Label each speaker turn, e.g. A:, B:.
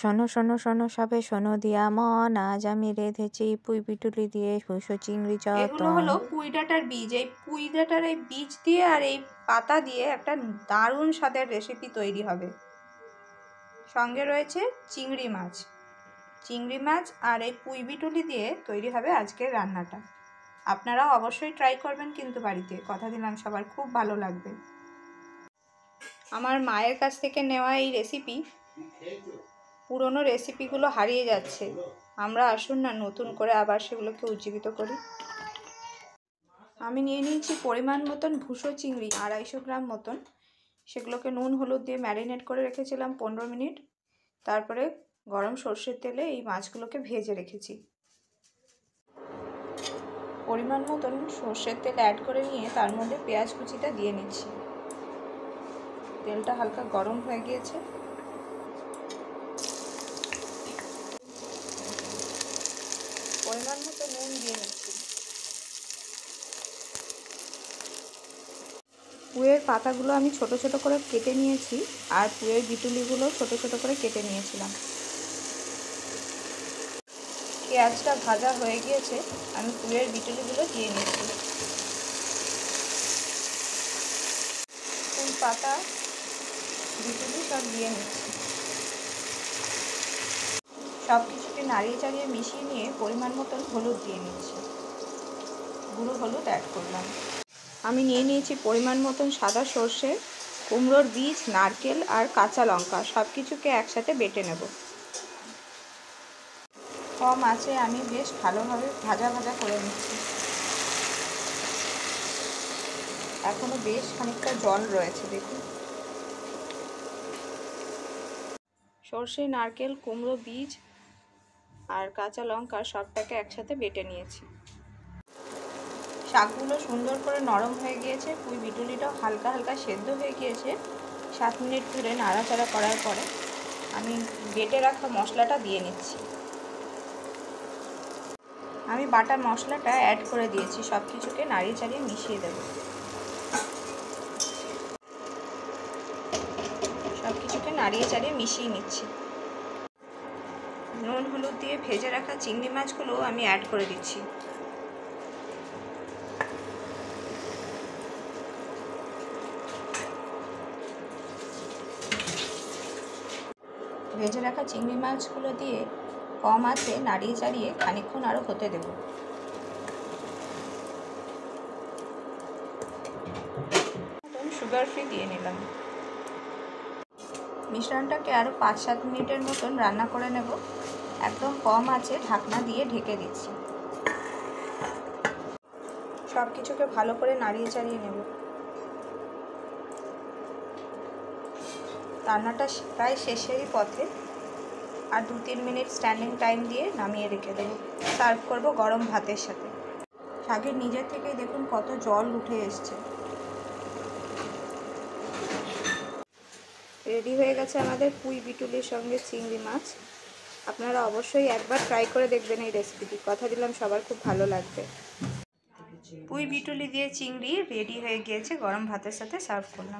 A: শোনো শোনো শোনো সবে শোনো দিয়া মন, আজ আমি রেঁধেছি পুঁই পিটুলি দিয়ে ভুসো চিংড়ি চটন।
B: এগুলো হলো পুঁই ডাঁটার বীজ। এই পুঁই ডাঁটার এই বীজ দিয়ে আর এই পাতা দিয়ে একটা দারুণ স্বাদের রেসিপি তৈরি হবে। সঙ্গে রয়েছে চিংড়ি মাছ আর এই পুঁই পিটুলি দিয়ে তৈরি হবে আজকের রান্নাটা। আপনারাও অবশ্যই ট্রাই করবেন কিন্তু বাড়িতে, কথা দিলাম সবার খুব ভালো লাগবে। আমার মায়ের কাছ থেকে নেওয়া এই রেসিপি, পুরনো রেসিপিগুলো হারিয়ে যাচ্ছে। আমরা আসুন না নতুন করে আবার সেগুলোকে উজ্জীবিত করি। আমি নিয়ে নিয়েছি পরিমাণ মতন ভুসো চিংড়ি 250 গ্রাম মতন। সেগুলোকে নুন হলুদ দিয়ে ম্যারিনেট করে রেখেছিলাম 15 মিনিট। তারপরে গরম সর্ষের তেলে এই মাছগুলোকে ভেজে রেখেছি। পরিমাণ মতন সর্ষের তেল অ্যাড করে নিয়ে তার মধ্যে পেঁয়াজ কুচিটা দিয়ে নিচ্ছি। তেলটা হালকা গরম হয়ে গিয়েছে। পরিমাণ মতো নুন দিয়ে নিচ্ছি। পুঁইয়ের পাতাগুলো আমি ছোট ছোট করে কেটে নিয়েছি, আর পুঁইয়ের বিটুলিগুলো ছোট ছোট করে কেটে নিয়েছিলাম। পেঁয়াজটা ভাজা হয়ে গিয়েছে, আমি পুঁইয়ের বিটুলিগুলো দিয়ে নিচ্ছি। পুঁই পাতা বিটুলি সব দিয়ে নিচ্ছি। সব কিছুকে নাড়িয়ে চাড়িয়ে মিশিয়ে নিয়ে পরিমাণ মতন হলুদ দিয়ে নিচ্ছি। গুঁড়ো হলুদ অ্যাড করলাম। আমি নিয়ে নিয়েছি পরিমাণ মতন সাদা সর্ষে, কুমড়োর বীজ, নারকেল আর কাঁচা লঙ্কা। সব কিছুকে একসাথে বেটে নেব। কম আঁচে আমি বেশ ভালোভাবে ভাজা করে নিচ্ছি। এখনো বেশ খানিকটা জল রয়েছে, দেখুন। সর্ষে, নারকেল, কুমড়ো বীজ আর কাঁচা লঙ্কা সবটাকে একসাথে বেটে নিয়েছি। শাকগুলো সুন্দর করে নরম হয়ে গিয়েছে, পুঁই বিটুলিটাও হালকা হালকা সেদ্ধ হয়ে গিয়েছে। 7 মিনিট ধরে নাড়াচাড়া করার পরে আমি বেটে রাখা মশলাটা দিয়ে নিচ্ছি। আমি বাটা মশলাটা অ্যাড করে দিয়েছি। সব কিছুকে নাড়িয়ে চাড়িয়ে মিশিয়ে দেব। সব কিছুকে নাড়িয়ে চাড়িয়ে মিশিয়ে নিচ্ছি। নুন হলুদ দিয়ে ভেজে রাখা চিংড়ি মাছগুলো আমি অ্যাড করে দিচ্ছি। ভেজে রাখা চিংড়ি মাছগুলো দিয়ে কম আঁচে নাড়িয়ে চাড়িয়ে খানিকক্ষণ আরও হতে দেব। সুগার ফ্রি দিয়ে নিলাম। মিশ্রণটাকে আরও 5-7 মিনিটের মতন রান্না করে নেব। একদম কম আঁচে ঢাকনা দিয়ে ঢেকে দিচ্ছি। সব কিছুকে ভালো করে নাড়িয়ে চাড়িয়ে নেব। রান্নাটা প্রায় শেষেরই পথে। আর 2-3 মিনিট স্ট্যান্ডিং টাইম দিয়ে নামিয়ে রেখে দেবো। সার্ভ করব গরম ভাতের সাথে। শাকের নিজের থেকেই দেখুন কত জল উঠে এসছে। রেডি হয়ে গেছে আমাদের পুঁই বিটুলির সঙ্গে চিংড়ি মাছ। আপনারা অবশ্যই একবার ট্রাই করে দেখবেন এই রেসিপিটি, কথা দিলাম সবার খুব ভালো লাগবে। পুঁই বিটুলি দিয়ে চিংড়ি রেডি হয়ে গিয়েছে, গরম ভাতের সাথে সার্ভ করলাম।